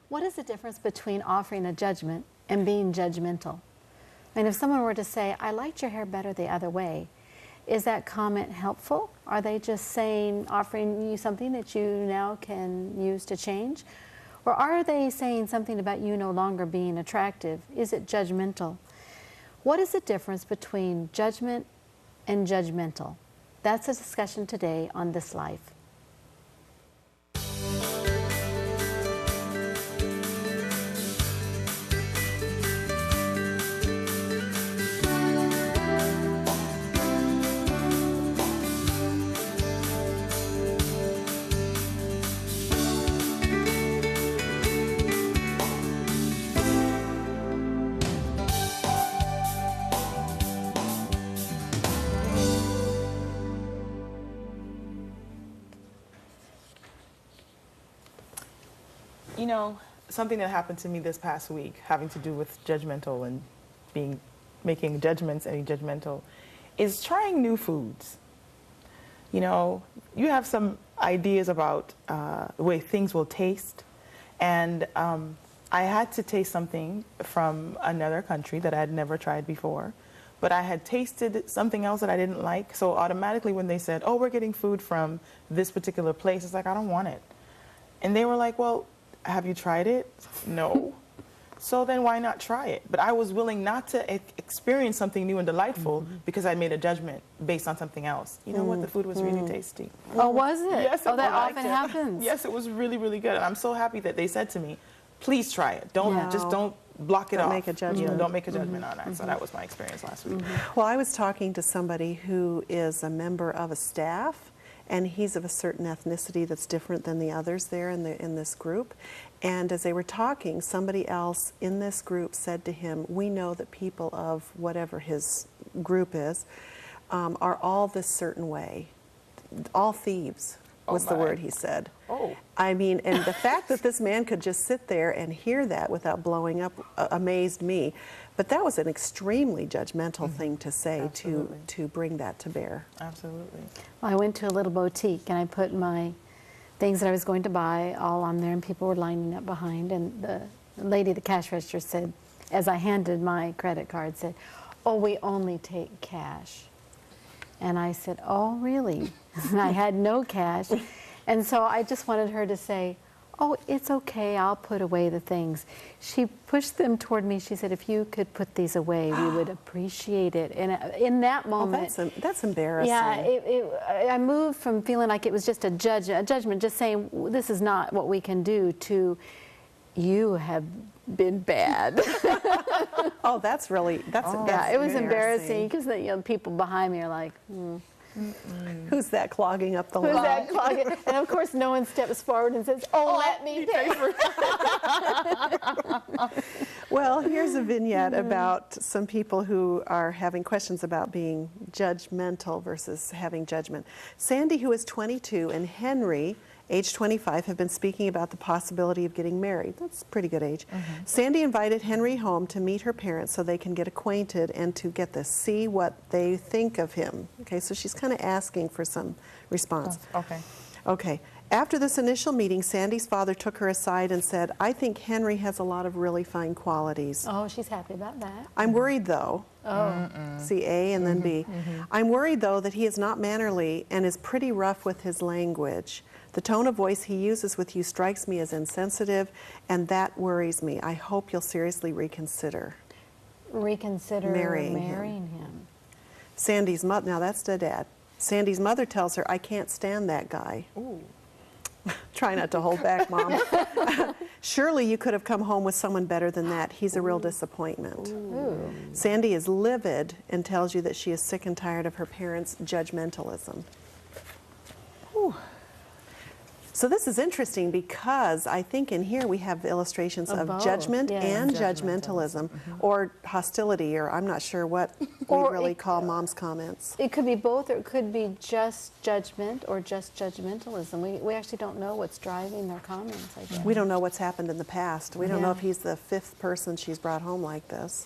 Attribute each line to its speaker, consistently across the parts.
Speaker 1: What is the difference between offering a judgment and being judgmental? I mean, if someone were to say, I liked your hair better the other way, is that comment helpful? Are they just saying, offering you something that you now can use to change? Or are they saying something about you no longer being attractive? Is it judgmental? What is the difference between judgment and judgmental? That's a discussion today on This Life.
Speaker 2: You know, something that happened to me this past week having to do with judgmental and making judgments and being judgmental is trying new foods. You know, you have some ideas about the way things will taste, and I had to taste something from another country that I had never tried before, but I had tasted something else that I didn't like, so automatically when they said, oh, we're getting food from this particular place, it's like, I don't want it. And they were like, well, have you tried it? No. So then why not try it? But I was willing not to experience something new and delightful because I made a judgment based on something else. You know what? The food was really tasty.
Speaker 1: Oh, was it?
Speaker 2: Yes,
Speaker 1: oh, that often happens.
Speaker 2: Yes, it was really, really good. And I'm so happy that they said to me, please try it. Just don't block it off.
Speaker 3: Don't make a judgment.
Speaker 2: You know, don't make a judgment on that. So that was my experience last week.
Speaker 3: Well, I was talking to somebody who is a member of a staff, and he's of a certain ethnicity that's different than the others there in this group. And as they were talking, somebody else in this group said to him, we know that people of whatever his group is are all this certain way. All thieves was the word he said.
Speaker 2: Oh.
Speaker 3: I mean, and the fact that this man could just sit there and hear that without blowing up amazed me. But that was an extremely judgmental thing to say, to bring that to bear.
Speaker 2: Absolutely.
Speaker 1: Well, I went to a little boutique and I put my things that I was going to buy all on there, and people were lining up behind, and the lady at the cash register said, as I handed my credit card, said, oh, we only take cash. And I said, oh, really? And I had no cash. And so I just wanted her to say, oh, it's okay, I'll put away the things. She pushed them toward me. She said, if you could put these away, we would appreciate it. And in that moment...
Speaker 3: Oh, that's embarrassing.
Speaker 1: Yeah, I moved from feeling like it was just a judgment, just saying, this is not what we can do, to, you have been bad.
Speaker 3: Oh, that's
Speaker 1: yeah, it was embarrassing because the people behind me are like,
Speaker 3: who's that clogging up the line?
Speaker 1: Who's that clogging? And of course, no one steps forward and says, oh, let me pay for it.
Speaker 3: Well, here's a vignette about some people who are having questions about being judgmental versus having judgment. Sandy, who is 22, and Henry, age 25, have been speaking about the possibility of getting married. That's a pretty good age. Sandy invited Henry home to meet her parents so they can get acquainted and to get to see what they think of him. Okay, so she's kind of asking for some response. Okay. After this initial meeting, Sandy's father took her aside and said, I think Henry has a lot of really fine qualities.
Speaker 1: Oh, she's happy about that.
Speaker 3: I'm worried, though.
Speaker 1: Oh.
Speaker 3: See, A and then B. I'm worried, though, that he is not mannerly and is pretty rough with his language. The tone of voice he uses with you strikes me as insensitive, and that worries me. I hope you'll seriously reconsider.
Speaker 1: Marrying him.
Speaker 3: Sandy's mother, now that's the dad. Sandy's mother tells her, I can't stand that guy.
Speaker 2: Ooh.
Speaker 3: Try not to hold back, Mom. Surely you could have come home with someone better than that. He's a real disappointment.
Speaker 1: Ooh.
Speaker 3: Sandy is livid and tells you that she is sick and tired of her parents' judgmentalism. Ooh. So this is interesting because I think in here we have illustrations of judgment and judgmentalism, or hostility, or I'm not sure what we really call Mom's comments.
Speaker 1: It could be both, or it could be just judgment or just judgmentalism. We actually don't know what's driving their comments, I guess.
Speaker 3: We don't know what's happened in the past. We don't know if he's the 5th person she's brought home like this.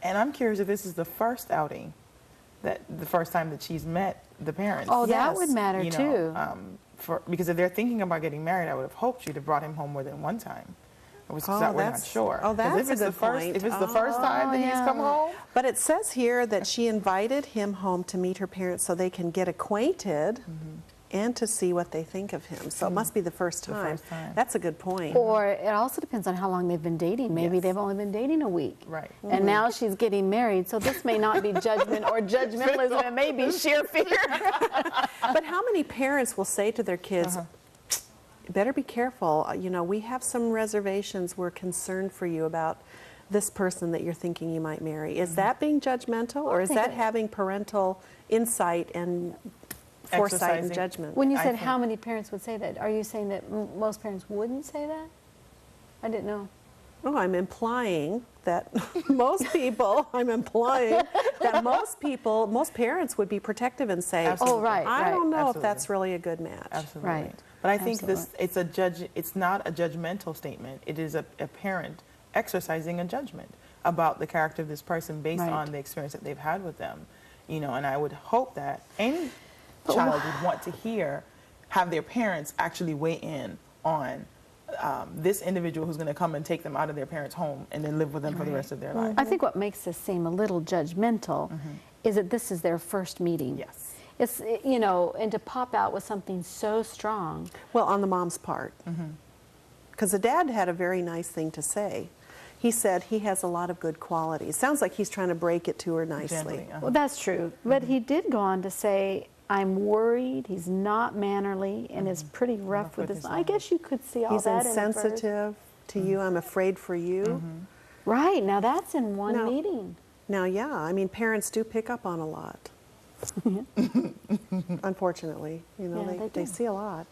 Speaker 2: And I'm curious if this is the first outing, the first time that she's met the parents.
Speaker 1: Oh, that would matter,
Speaker 2: you know,
Speaker 1: too.
Speaker 2: Because if they're thinking about getting married, I would have hoped she'd have brought him home more than one time. We're not sure.
Speaker 3: Oh,
Speaker 2: 'Cause
Speaker 3: that's
Speaker 2: if it's
Speaker 3: a
Speaker 2: the
Speaker 3: good
Speaker 2: first,
Speaker 3: point.
Speaker 2: If it's the first time that he's come home,
Speaker 3: But it says here that she invited him home to meet her parents so they can get acquainted and to see what they think of him. So it must be the first
Speaker 2: The
Speaker 3: time.
Speaker 2: first time.
Speaker 3: That's a good point.
Speaker 1: Or it also depends on how long they've been dating. Maybe
Speaker 2: Yes.
Speaker 1: they've only been dating a week.
Speaker 2: Right.
Speaker 1: And now she's getting married. So this may not be judgment or judgmentalism. It may be sheer fear.
Speaker 3: But how many parents will say to their kids, better be careful, you know, we have some reservations, we're concerned for you about this person that you're thinking you might marry. Is that being judgmental, or is
Speaker 1: think
Speaker 3: that
Speaker 1: it-
Speaker 3: having parental insight and foresight and
Speaker 2: Exercising.
Speaker 3: judgment?
Speaker 1: When you
Speaker 2: I
Speaker 1: said
Speaker 2: think-
Speaker 1: how many parents would say that, are you saying that most parents wouldn't say that? I didn't know.
Speaker 3: Oh, I'm implying that most parents would be protective and say,
Speaker 2: Absolutely.
Speaker 1: Oh, right,
Speaker 3: I don't know if
Speaker 2: Absolutely.
Speaker 3: that's really a good match.
Speaker 2: Absolutely.
Speaker 1: Right.
Speaker 2: But I think
Speaker 1: Absolutely.
Speaker 2: it's not a judgmental statement. It is a parent exercising a judgment about the character of this person based
Speaker 1: Right.
Speaker 2: on the experience that they've had with them. You know, and I would hope that any child would want to have their parents actually weigh in on this individual who's going to come and take them out of their parents' home and then live with them for the rest of their life.
Speaker 1: I think what makes this seem a little judgmental is that this is their first meeting.
Speaker 2: Yes.
Speaker 1: It's, you know, and to pop out with something so strong.
Speaker 3: Well, on the mom's part. Because the dad had a very nice thing to say. He said he has a lot of good qualities. Sounds like he's trying to break it to her nicely.
Speaker 2: Gently,
Speaker 1: Well, that's true. But he did go on to say, I'm worried, he's not mannerly, and is pretty rough with his. I guess you could see all
Speaker 3: He's
Speaker 1: that in the first.
Speaker 3: insensitive to you. I'm afraid for you.
Speaker 1: Right, now that's in one
Speaker 3: No.
Speaker 1: meeting.
Speaker 3: Now, yeah, I mean, parents do pick up on a lot. Unfortunately, you know,
Speaker 1: Yeah,
Speaker 3: they
Speaker 1: do.
Speaker 3: see a lot.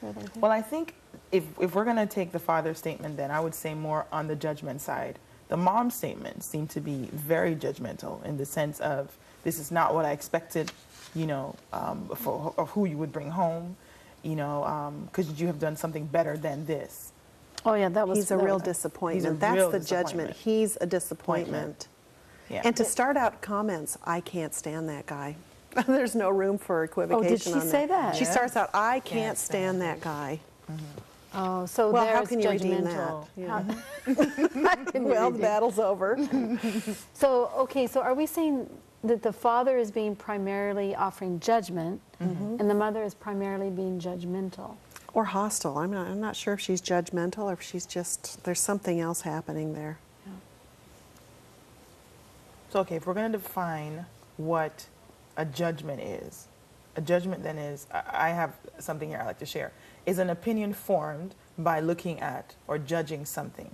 Speaker 1: Sure they do.
Speaker 2: Well, I think if we're going to take the father's statement, then I would say more on the judgment side. The mom's statement seemed to be very judgmental in the sense of, this is not what I expected, you know, of who you would bring home, you know, because you have done something better than this.
Speaker 1: Oh yeah, that was.
Speaker 3: He's a
Speaker 1: that
Speaker 3: real
Speaker 1: was-
Speaker 3: disappointment.
Speaker 2: He's a real
Speaker 3: That's the judgment.
Speaker 2: disappointment.
Speaker 3: He's a disappointment.
Speaker 2: Yeah.
Speaker 3: And to start out comments, I can't stand that guy. There's no room for equivocation
Speaker 1: she
Speaker 3: on
Speaker 1: say that?
Speaker 3: She
Speaker 2: Yeah.
Speaker 3: starts out, I can't stand that guy.
Speaker 1: Oh, so
Speaker 3: Well, how
Speaker 1: there's
Speaker 3: can you redeem that?
Speaker 1: judgmental.
Speaker 3: Yeah.
Speaker 1: How can you
Speaker 3: Well, the
Speaker 1: redeem-
Speaker 3: battle's over.
Speaker 1: So, okay, so are we saying that the father is being primarily offering judgment and the mother is primarily being judgmental?
Speaker 3: Or hostile. I'm not sure if she's judgmental or if she's just, there's something else happening there.
Speaker 2: So, okay, if we're going to define what a judgment is, a judgment then is, I have something here I'd like to share, is an opinion formed by looking at or judging something.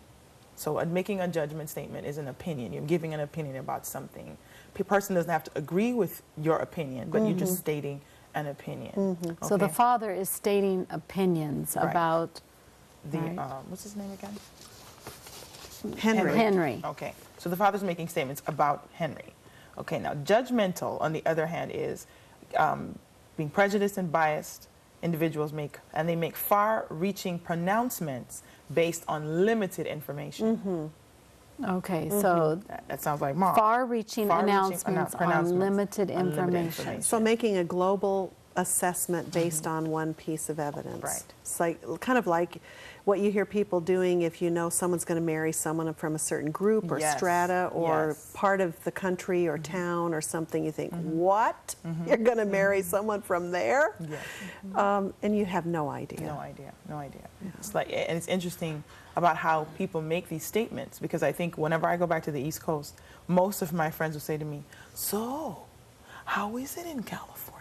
Speaker 2: So making a judgment statement is an opinion. You're giving an opinion about something. A person doesn't have to agree with your opinion, but you're just stating an opinion.
Speaker 1: So the
Speaker 2: Okay?
Speaker 1: father is stating opinions
Speaker 2: Right.
Speaker 1: about
Speaker 2: The,
Speaker 1: right.
Speaker 2: what's his name again?
Speaker 3: Henry.
Speaker 1: Henry.
Speaker 2: Okay, so the father's making statements about Henry. Okay, now judgmental, on the other hand, is being prejudiced and biased. Individuals make far-reaching pronouncements based on limited information.
Speaker 1: Okay, so
Speaker 2: That sounds like mom.
Speaker 1: far-reaching announcements on
Speaker 2: pronouncements
Speaker 1: limited
Speaker 2: on limited
Speaker 1: information.
Speaker 2: information.
Speaker 3: So making a global assessment based on one piece of evidence.
Speaker 2: Right.
Speaker 3: It's like kind of like what you hear people doing if you know someone's going to marry someone from a certain group or
Speaker 2: Yes.
Speaker 3: strata or
Speaker 2: Yes.
Speaker 3: part of the country or town or something. You think, what? You're going to marry someone from there?
Speaker 2: Yes.
Speaker 3: And you have no idea.
Speaker 2: No idea, no idea. It's like, and it's interesting about how people make these statements, because I think whenever I go back to the East Coast, most of my friends will say to me, so, how is it in California?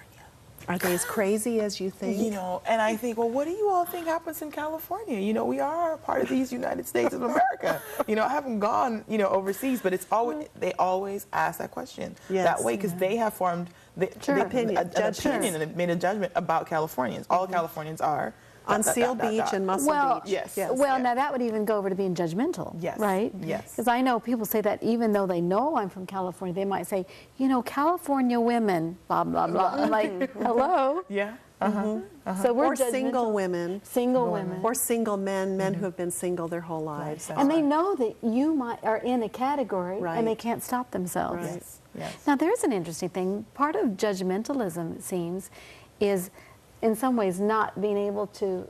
Speaker 3: Are they as crazy as you think?
Speaker 2: You know, and I think, well, what do you all think happens in California? You know, we are a part of these United States of America. You know, I haven't gone, you know, overseas, but it's always, they always ask that question
Speaker 3: Yes.
Speaker 2: that way, because they have formed
Speaker 3: Opinion,
Speaker 2: an
Speaker 3: judgment.
Speaker 2: opinion and made a judgment about Californians. All Californians are.
Speaker 3: On Seal Beach and Muscle
Speaker 1: Well,
Speaker 3: Beach.
Speaker 2: Yes.
Speaker 1: Well,
Speaker 2: Yeah.
Speaker 1: now that would even go over to being judgmental,
Speaker 2: Yes.
Speaker 1: right?
Speaker 2: Yes.
Speaker 1: Because I know people say that even though they know I'm from California, they might say, you know, California women, blah, blah, blah. I'm like, hello?
Speaker 2: Yeah.
Speaker 1: So we're
Speaker 3: Or single
Speaker 1: judgmental.
Speaker 3: women.
Speaker 1: Single women.
Speaker 3: Or single men who have been single their whole lives.
Speaker 2: Right.
Speaker 1: And they know that you are in a category
Speaker 3: Right.
Speaker 1: and they can't stop themselves.
Speaker 3: Right.
Speaker 2: Yes. Yes.
Speaker 1: Now, there's an interesting thing. Part of judgmentalism, it seems, is in some ways not being able to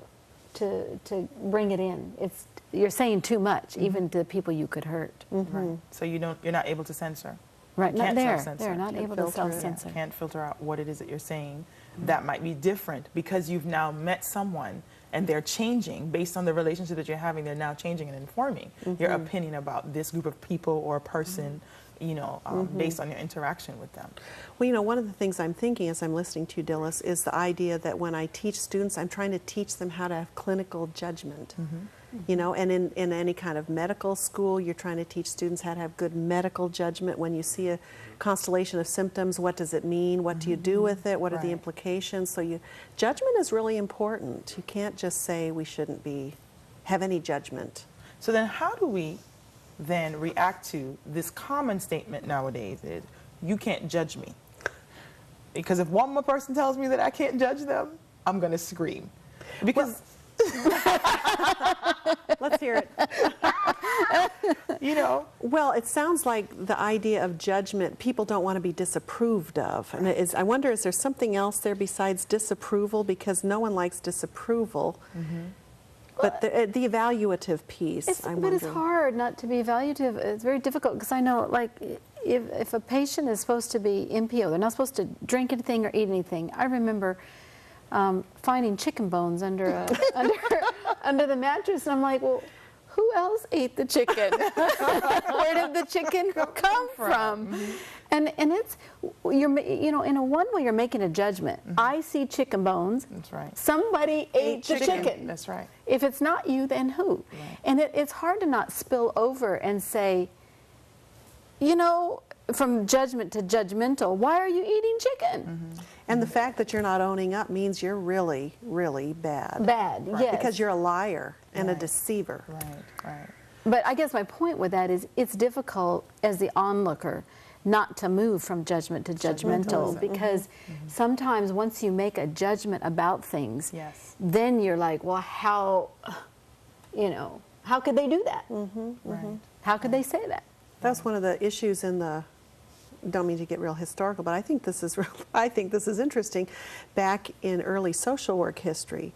Speaker 1: to bring it in. You're saying too much, even to the people you could hurt.
Speaker 2: Right. So you're not able to censor.
Speaker 1: Right,
Speaker 2: You
Speaker 1: not
Speaker 2: can't
Speaker 1: there.
Speaker 2: self-censor.
Speaker 1: They're not able to
Speaker 3: filter it.
Speaker 1: self-censor.
Speaker 2: Can't filter out what it is that you're saying that might be different because you've now met someone and they're changing based on the relationship that you're having. They're now changing and informing your opinion about this group of people or person, based on your interaction with them.
Speaker 3: Well, one of the things I'm thinking as I'm listening to you, Dilys, is the idea that when I teach students, I'm trying to teach them how to have clinical judgment. And in any kind of medical school, you're trying to teach students how to have good medical judgment. When you see a constellation of symptoms, what does it mean? What do you do with it? What are the implications? So judgment is really important. You can't just say we shouldn't have any judgment.
Speaker 2: So then how do we then react to this common statement nowadays is, you can't judge me? Because if one more person tells me that I can't judge them, I'm going to scream. Because...
Speaker 3: Let's hear it. Well, it sounds like the idea of judgment, people don't want to be disapproved of. And I wonder, is there something else there besides disapproval? Because no one likes disapproval. But the evaluative piece,
Speaker 1: But it's hard not to be evaluative. It's very difficult because I know, like, if a patient is supposed to be MPO, they're not supposed to drink anything or eat anything. I remember finding chicken bones under the mattress, and I'm like, well, who else ate the chicken? Where did the chicken come from? And it's in a one way you're making a judgment. I see chicken bones. That's right. Somebody ate the chicken.
Speaker 2: That's right.
Speaker 1: If it's not you, then who? Right. And it's hard to not spill over and say, from judgment to judgmental, why are you eating chicken?
Speaker 3: And the fact that you're not owning up means you're really, really bad.
Speaker 1: Bad, yes.
Speaker 3: Because you're a liar and a deceiver.
Speaker 2: Right.
Speaker 1: But I guess my point with that is it's difficult as the onlooker not to move from judgment to judgmental because sometimes once you make a judgment about things, then you're like, well, how could they do that? How could they say that?
Speaker 3: That's one of the issues in the, don't mean to get real historical, but I think this is interesting. Back in early social work history,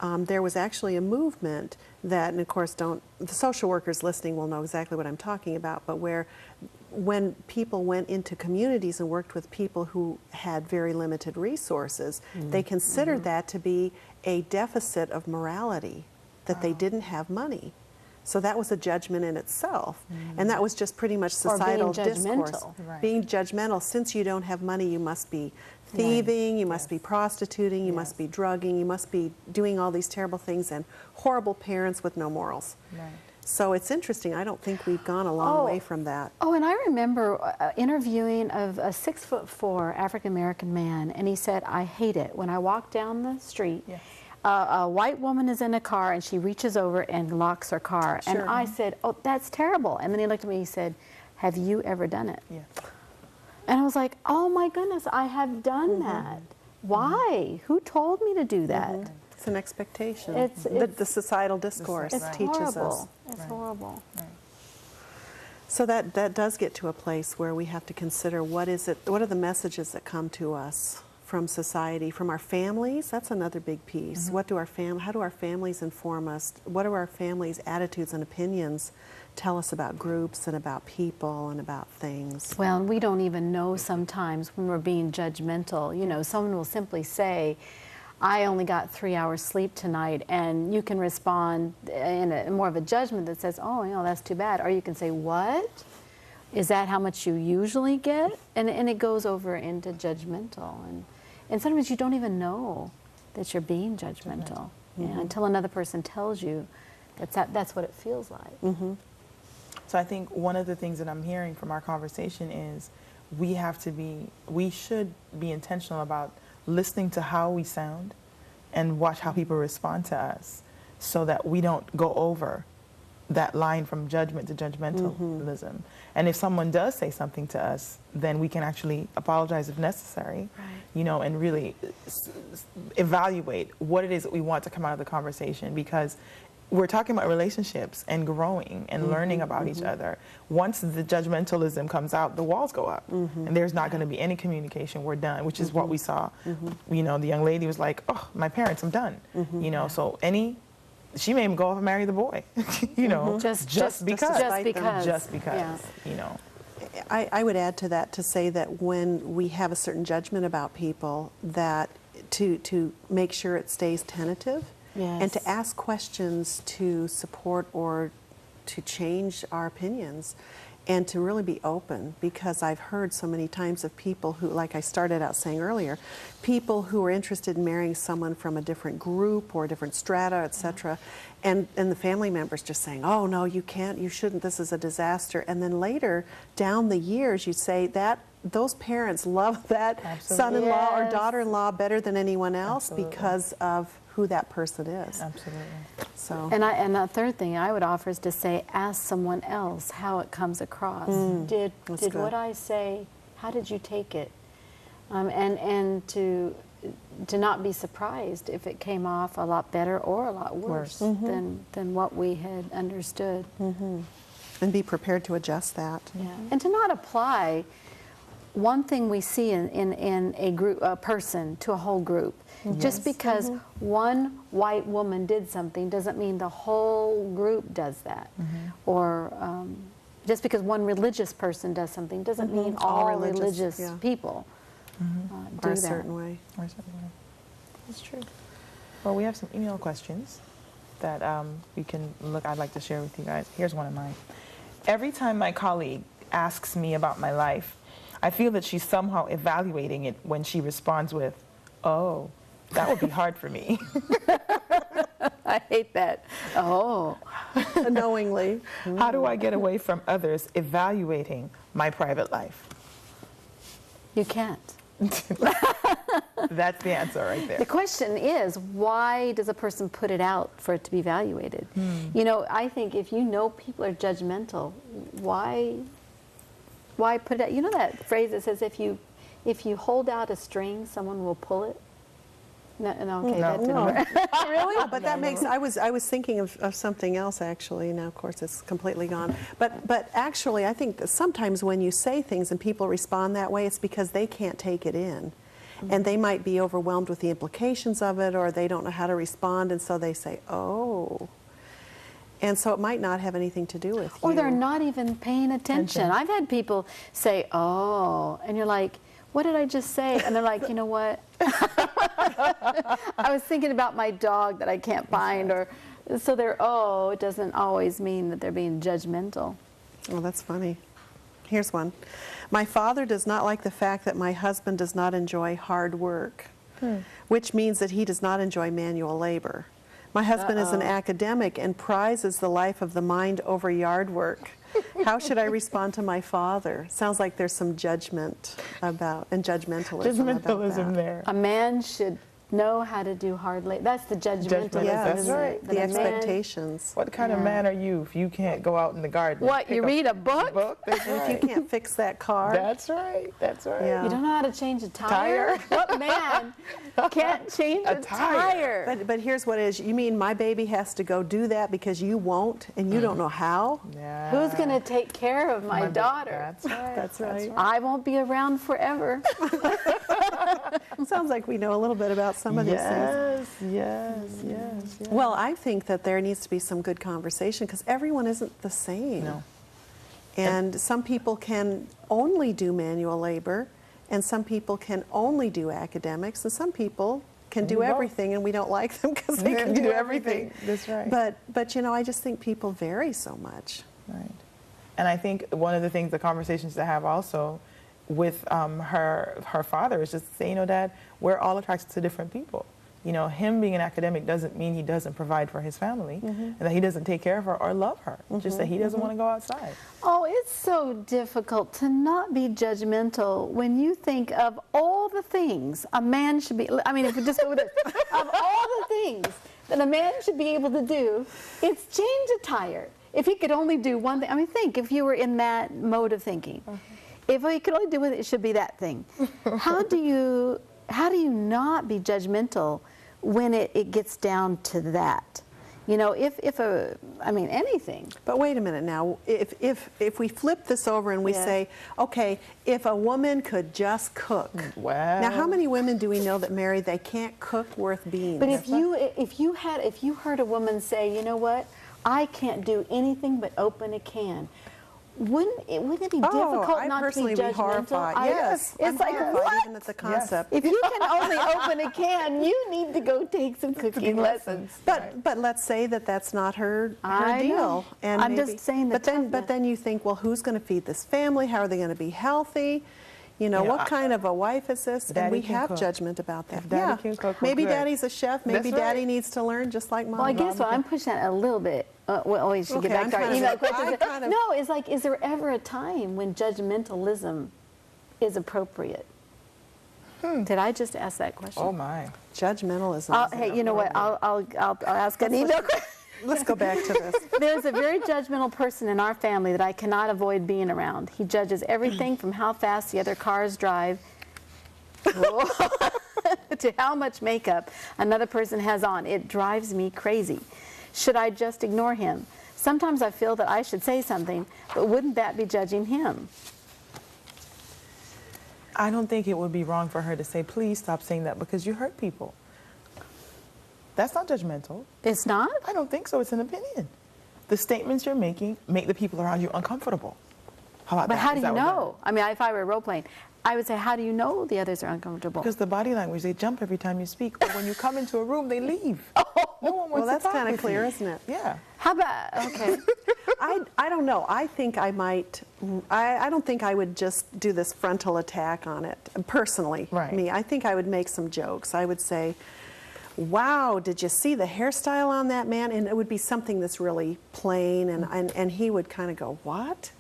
Speaker 3: there was actually a movement that, and of course the social workers listening will know exactly what I'm talking about, but when people went into communities and worked with people who had very limited resources, they considered that to be a deficit of morality, that they didn't have money. So that was a judgment in itself. And that was just pretty much societal discourse. Being judgmental. Since you don't have money, you must be thieving, you must be prostituting, you must be drugging, you must be doing all these terrible things, and horrible parents with no morals. So it's interesting. I don't think we've gone a long way from that.
Speaker 1: Oh, and I remember interviewing of a 6'4" African-American man, and he said, I hate it. When I walk down the street, a white woman is in a car and she reaches over and locks her car. And I said, oh, that's terrible. And then he looked at me and he said, have you ever done it? And I was like, oh my goodness, I have done that. Why? Who told me to do that?
Speaker 3: It's an expectation.
Speaker 1: It's
Speaker 3: the societal discourse teaches us.
Speaker 1: It's horrible.
Speaker 3: So that does get to a place where we have to consider what are the messages that come to us from society, from our families. That's another big piece. How do our families inform us? What do our families' attitudes and opinions tell us about groups and about people and about things? Well,
Speaker 1: we don't even know sometimes when we're being judgmental. Someone will simply say, I only got 3 hours sleep tonight, and you can respond in more of a judgment that says, oh, that's too bad. Or you can say, what? Is that how much you usually get? And it goes over into judgmental. And sometimes you don't even know that you're being judgmental until another person tells you that's what it feels like.
Speaker 2: So I think one of the things that I'm hearing from our conversation is we should be intentional about listening to how we sound and watch how people respond to us so that we don't go over that line from judgment to judgmentalism. And if someone does say something to us, then we can actually apologize if necessary, and really evaluate what it is that we want to come out of the conversation, because we're talking about relationships and growing and learning about each other. Once the judgmentalism comes out, the walls go up, and there's not going to be any communication. We're done, which is what we saw. The young lady was like, "Oh, my parents, I'm done." So any she may even go off and marry the boy, you know, just because.
Speaker 1: Just because.
Speaker 2: Just because,
Speaker 1: Yeah.
Speaker 2: you know.
Speaker 3: I would add to that to say that when we have a certain judgment about people, that to make sure it stays tentative,
Speaker 1: Yes.
Speaker 3: and to ask questions to support or to change our opinions, and to really be open, because I've heard so many times of people who, like I started out saying earlier, people who are interested in marrying someone from a different group or a different strata, etc., and the family members just saying, oh no, you can't, you shouldn't, this is a disaster. And then later, down the years, you say that those parents love that
Speaker 2: Absolutely.
Speaker 3: son-in-law or
Speaker 1: Yes.
Speaker 3: daughter-in-law better than anyone else
Speaker 2: Absolutely.
Speaker 3: because of who that person is.
Speaker 2: Absolutely.
Speaker 3: So.
Speaker 1: And a third thing I would offer is to say, ask someone else how it comes across. Did
Speaker 3: that's
Speaker 1: what
Speaker 3: good.
Speaker 1: I say, how did you take it? And to not be surprised if it came off a lot better or a lot worse than what we had understood.
Speaker 3: And be prepared to adjust that.
Speaker 1: Yeah. And to not apply one thing we see in a group, a person, to a whole group. Just because one white woman did something doesn't mean the whole group does that. Or just because one religious person does something doesn't mean all religious people do
Speaker 3: Or a
Speaker 1: that.
Speaker 3: certain way.
Speaker 2: Or something like that. That's true. Well, we have some email questions that we can look. I'd like to share with you guys. Here's one of mine. Every time my colleague asks me about my life, I feel that she's somehow evaluating it when she responds with, "Oh, that would be hard for me."
Speaker 1: I hate that. Oh.
Speaker 3: Knowingly.
Speaker 2: How do I get away from others evaluating my private life?
Speaker 1: You can't.
Speaker 2: That's the answer right
Speaker 1: The
Speaker 2: there.
Speaker 1: question is, why does a person put it out for it to be evaluated? You know, I think if you know people are judgmental, why put it out? You know that phrase that says, if you hold out a string, someone will pull it? No, okay, that didn't work.
Speaker 3: Really? But that makes, I was thinking of something else actually. Now, of course, it's completely gone. But actually, I think that sometimes when you say things and people respond that way, it's because they can't take it in. And they might be overwhelmed with the implications of it, or they don't know how to respond, and so they say, oh. And so it might not have anything to do with you.
Speaker 1: Or they're not even paying attention. I've had people say, oh, and you're like, what did I just say? And they're like, you know what? I was thinking about my dog that I can't find. Or so it doesn't always mean that they're being judgmental.
Speaker 3: Oh, that's funny. Here's one. My father does not like the fact that my husband does not enjoy hard work, which means that he does not enjoy manual labor. My husband is an academic and prizes the life of the mind over yard work. How should I respond to my father? Sounds like there's some judgment about, and judgmentalism about that.
Speaker 2: there.
Speaker 1: A man should know how to do hard labor. That's the judgmentalism,
Speaker 3: Yes,
Speaker 1: isn't it? That
Speaker 3: the
Speaker 1: a man-
Speaker 3: expectations.
Speaker 2: What kind of man are you if you can't go out in the garden? and
Speaker 1: What,
Speaker 2: pick
Speaker 1: you
Speaker 2: up
Speaker 1: read a book?
Speaker 2: That's
Speaker 3: If
Speaker 2: right.
Speaker 3: you can't fix that car.
Speaker 2: That's right. That's right.
Speaker 3: Yeah.
Speaker 1: You don't know how to change a tire? What man can't change a tire?
Speaker 3: But here's what it is. You mean my baby has to go do that because you won't and you don't know how?
Speaker 2: Yeah.
Speaker 1: Who's going to take care of my daughter?
Speaker 2: That's right.
Speaker 3: That's right.
Speaker 1: I won't be around forever.
Speaker 3: Sounds like we know a little bit about some of these things.
Speaker 2: Yes.
Speaker 3: Well, I think that there needs to be some good conversation because everyone isn't the same.
Speaker 2: No.
Speaker 3: And some people can only do manual labor, and some people can only do academics, and some people can do
Speaker 2: do both.
Speaker 3: everything, and we don't like them because they can do everything.
Speaker 2: That's right.
Speaker 3: But you know, I just think people vary so much.
Speaker 2: Right. And I think one of the things, the conversations to have also with her father is just to say, you know, Dad, we're all attracted to different people. You know, him being an academic doesn't mean he doesn't provide for his family and that he doesn't take care of her or love her. Just that he doesn't want to go outside.
Speaker 1: Oh, it's so difficult to not be judgmental when you think of all the things a man should be, I mean, if we just go with this, of all the things that a man should be able to do, it's change a tire. If he could only do one thing, I mean, think if you were in that mode of thinking. If he could only do it, it should be that thing. How do you not be judgmental when it gets down to that? You know, I mean, anything.
Speaker 3: But wait a minute now. If we flip this over and we
Speaker 1: Yeah.
Speaker 3: say, okay, if a woman could just cook.
Speaker 2: Well.
Speaker 3: Now, how many women do we know that marry, they can't cook worth beans?
Speaker 1: But if you heard a woman say, you know what, I can't do anything but open a can, wouldn't it be difficult
Speaker 3: I
Speaker 1: not to
Speaker 3: personally
Speaker 1: be
Speaker 3: be
Speaker 1: judgmental?
Speaker 3: horrified.
Speaker 1: Yes,
Speaker 3: I'm
Speaker 1: it's like
Speaker 3: horrified
Speaker 1: what?
Speaker 3: even at the concept.
Speaker 1: If you can only open a can, you need to go take some cooking lessons.
Speaker 3: But let's say that that's not her
Speaker 1: I
Speaker 3: deal.
Speaker 1: know.
Speaker 3: And
Speaker 1: I'm just saying the
Speaker 3: but then you think, well, who's going to feed this family? How are they going to be healthy? You know,
Speaker 2: Yeah,
Speaker 3: what kind of a wife is this? And
Speaker 2: Daddy
Speaker 3: we
Speaker 2: can
Speaker 3: have
Speaker 2: cook.
Speaker 3: judgment about that.
Speaker 2: If Daddy can cook, we're
Speaker 3: maybe
Speaker 2: good.
Speaker 3: Daddy's a chef. Maybe
Speaker 2: That's
Speaker 3: Daddy
Speaker 2: right.
Speaker 3: needs to learn just like Mom.
Speaker 1: Well, I guess what I'm pushing that a little bit. Well, we should
Speaker 3: Okay,
Speaker 1: get back
Speaker 3: I'm
Speaker 1: to our
Speaker 3: kind of-
Speaker 1: email
Speaker 3: I'm
Speaker 1: questions.
Speaker 3: kind of-
Speaker 1: No, it's like, is there ever a time when judgmentalism is appropriate? Did I just ask that question?
Speaker 2: Oh my.
Speaker 3: Judgmentalism.
Speaker 1: Hey, you know what? I'll ask an email question.
Speaker 3: Let's go back to this.
Speaker 1: There's a very judgmental person in our family that I cannot avoid being around. He judges everything from how fast the other cars drive to how much makeup another person has on. It drives me crazy. Should I just ignore him? Sometimes I feel that I should say something, but wouldn't that be judging him?
Speaker 2: I don't think it would be wrong for her to say, please stop saying that because you hurt people. That's not judgmental.
Speaker 1: It's not?
Speaker 2: I don't think so. It's an opinion. The statements you're making make the people around you uncomfortable. How about
Speaker 1: But
Speaker 2: that?
Speaker 1: how do
Speaker 2: Is
Speaker 1: you
Speaker 2: that what
Speaker 1: know? I mean, if I were role playing, I would say, how do you know the others are uncomfortable?
Speaker 2: Because the body language, they jump every time you speak. Or when you come into a room, they leave. No one wants
Speaker 3: Well,
Speaker 2: to
Speaker 3: that's
Speaker 2: talk
Speaker 3: kind of
Speaker 2: with
Speaker 3: clear,
Speaker 2: you.
Speaker 3: isn't it?
Speaker 2: Yeah.
Speaker 1: How about, okay.
Speaker 3: I don't know. I think I might. I don't think I would just do this frontal attack on it personally.
Speaker 2: Right.
Speaker 3: Me, I think I would make some jokes. I would say, "Wow, did you see the hairstyle on that man?" And it would be something that's really plain, and he would kind of go, "What?"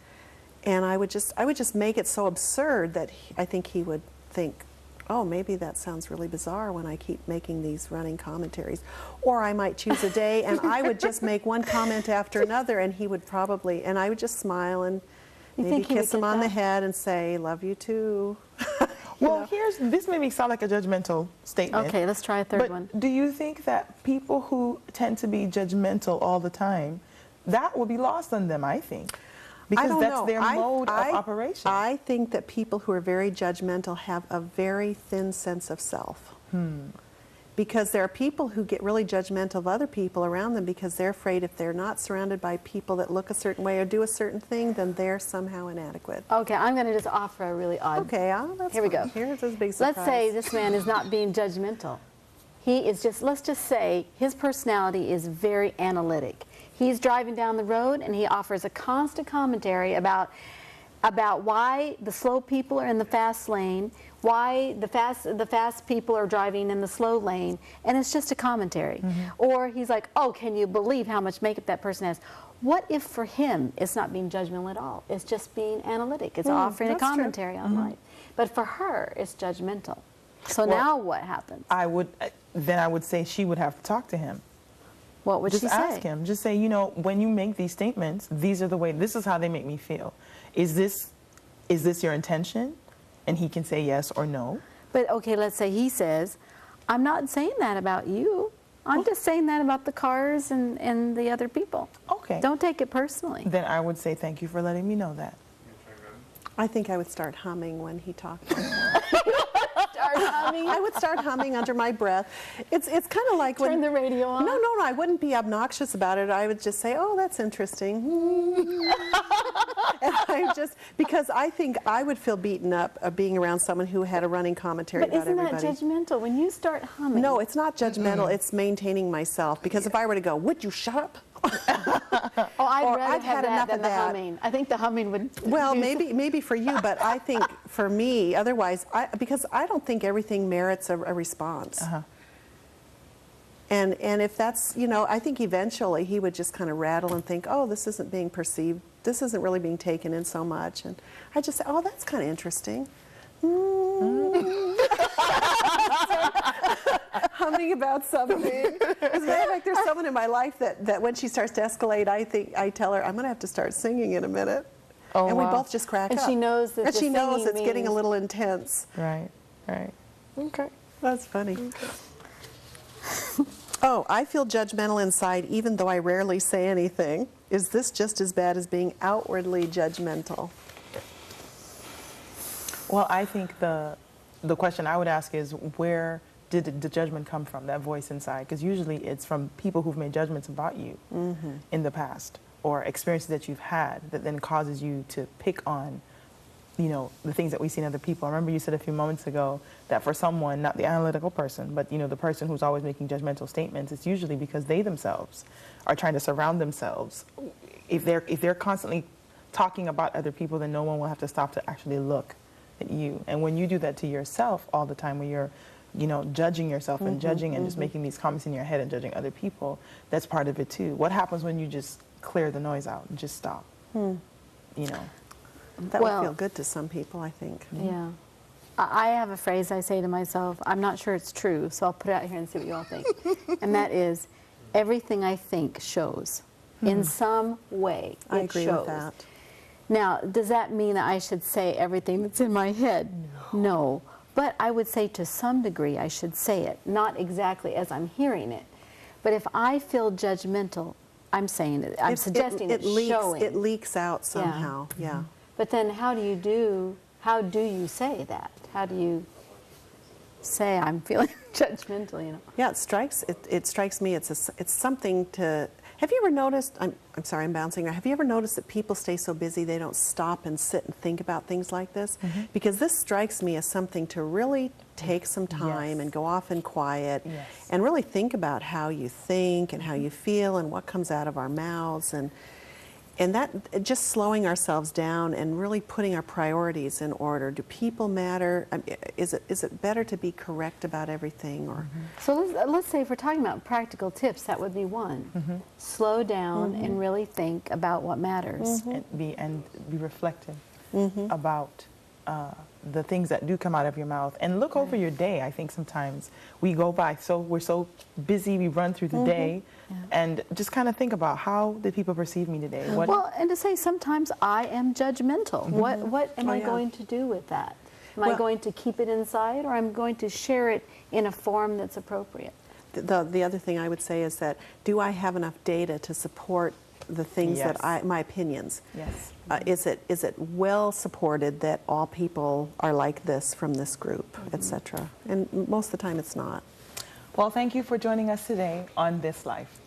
Speaker 3: And I would just make it so absurd that I think he would think, oh, maybe that sounds really bizarre when I keep making these running commentaries. Or I might choose a day and I would just make one comment after another, and he would probably, and I would just smile and maybe
Speaker 1: think he would
Speaker 3: kiss him
Speaker 1: get
Speaker 3: on the
Speaker 1: that?
Speaker 3: head and say, love you too.
Speaker 2: Well, this may be sound like a judgmental statement.
Speaker 1: Okay, let's try a third
Speaker 2: But
Speaker 1: one.
Speaker 2: do you think that people who tend to be judgmental all the time, that will be lost on them, I think? Because
Speaker 3: I don't
Speaker 2: that's
Speaker 3: know.
Speaker 2: their mode of operation.
Speaker 3: I think that people who are very judgmental have a very thin sense of self. Because there are people who get really judgmental of other people around them because they're afraid if they're not surrounded by people that look a certain way or do a certain thing, then they're somehow inadequate.
Speaker 1: Okay, I'm going to just offer a really odd.
Speaker 3: Okay, that's
Speaker 1: Here we
Speaker 3: fine.
Speaker 1: go.
Speaker 3: Here's this big surprise.
Speaker 1: Let's say this man is not being judgmental. He is just, let's just say his personality is very analytic. He's driving down the road and he offers a constant commentary about why the slow people are in the fast lane, why the fast people are driving in the slow lane, and it's just a commentary. Or he's like, oh, can you believe how much makeup that person has? What if for him it's not being judgmental at all? It's just being analytic. It's offering a
Speaker 3: that's true.
Speaker 1: commentary on life. But for her, it's judgmental. So
Speaker 2: Well,
Speaker 1: now what happens?
Speaker 2: Then I would say she would have to talk to him.
Speaker 1: What would
Speaker 2: Just
Speaker 1: she say?
Speaker 2: ask him. Just say, you know, when you make these statements, this is how they make me feel. Is this your intention? And he can say yes or no.
Speaker 1: But okay, let's say he says, I'm not saying that about you. I'm just saying that about the cars and the other people.
Speaker 2: Okay.
Speaker 1: Don't take it personally.
Speaker 2: Then I would say thank you for letting me know that.
Speaker 3: I think I would start humming when he talked.
Speaker 1: Start humming.
Speaker 3: I would start humming under my breath. It's kind of like
Speaker 1: Turn
Speaker 3: when
Speaker 1: the radio on.
Speaker 3: No, I wouldn't be obnoxious about it. I would just say, "Oh, that's interesting." And I just because I think I would feel beaten up being around someone who had a running commentary
Speaker 1: But
Speaker 3: about
Speaker 1: isn't
Speaker 3: everybody.
Speaker 1: that judgmental? When you start humming.
Speaker 3: No, it's not judgmental. It's maintaining myself. Because if I were to go, "Would you shut up?"
Speaker 1: Oh, I'd
Speaker 3: or
Speaker 1: rather
Speaker 3: I've
Speaker 1: have
Speaker 3: had
Speaker 1: that
Speaker 3: enough
Speaker 1: than
Speaker 3: of
Speaker 1: the
Speaker 3: that.
Speaker 1: humming. I think the humming would.
Speaker 3: Well,
Speaker 1: do
Speaker 3: maybe for you, but I think for me, otherwise, because I don't think everything merits a response. And if that's, I think eventually he would just kind of rattle and think, oh, this isn't being perceived, this isn't really being taken in so much. And I just say, oh, that's kind of interesting. Humming about something. As a matter of fact, there's someone in my life that when she starts to escalate, I tell her, I'm going to have to start singing in a minute.
Speaker 2: Oh,
Speaker 3: and we
Speaker 2: wow.
Speaker 3: both just crack
Speaker 1: And
Speaker 3: up.
Speaker 1: she knows that
Speaker 3: And
Speaker 1: the
Speaker 3: she knows
Speaker 1: singing
Speaker 3: it's getting a
Speaker 1: means-
Speaker 3: little intense.
Speaker 2: Right. Okay.
Speaker 3: That's funny. Oh, I feel judgmental inside even though I rarely say anything. Is this just as bad as being outwardly judgmental?
Speaker 2: Well, I think the question I would ask is, where did the judgment come from, that voice inside? Because usually it's from people who've made judgments about you in the past, or experiences that you've had that then causes you to pick on, you know, the things that we see in other people. I remember you said a few moments ago that for someone, not the analytical person, but, you know, the person who's always making judgmental statements, it's usually because they themselves are trying to surround themselves. If they're constantly talking about other people, then no one will have to stop to actually look at you. And when you do that to yourself all the time, when you're, you know, judging yourself and judging and just making these comments in your head and judging other people, that's part of it too. What happens when you just clear the noise out and just stop? You know.
Speaker 3: That would feel good to some people, I think.
Speaker 1: Yeah. I have a phrase I say to myself. I'm not sure it's true, so I'll put it out here and see what you all think. And that is, everything I think shows. In some way, it shows.
Speaker 3: I agree with that.
Speaker 1: Now, does that mean that I should say everything that's in my head? No. But I would say to some degree I should say it, not exactly as I'm hearing it. But if I feel judgmental, I'm saying it. I'm suggesting it's showing.
Speaker 3: It leaks out somehow, yeah.
Speaker 1: But then how do you say that? How do you say I'm feeling judgmental, you know?
Speaker 3: Yeah, it strikes me it's something to, have you ever noticed, I'm sorry, I'm bouncing around. Have you ever noticed that people stay so busy they don't stop and sit and think about things like this? Because this strikes me as something to really take some time and go off in quiet and really think about how you think and how you feel and what comes out of our mouths, and that just slowing ourselves down and really putting our priorities in order. Do people matter? Is it better to be correct about everything? Or
Speaker 1: So let's say if we're talking about practical tips, that would be one. Slow down and really think about what matters.
Speaker 2: And be reflective about the things that do come out of your mouth, and look over your day. I think sometimes we go by, we're so busy, we run through the day, and just kind of think about, how did people perceive me today?
Speaker 1: Well, and to say sometimes I am judgmental. What am I going to do with that? Am I going to keep it inside, or I'm going to share it in a form that's appropriate?
Speaker 3: the other thing I would say is that, do I have enough data to support the things that my opinions?
Speaker 2: Yes.
Speaker 3: Is it well supported that all people are like this from this group, etc.? And most of the time it's not.
Speaker 2: Well, thank you for joining us today on This Life.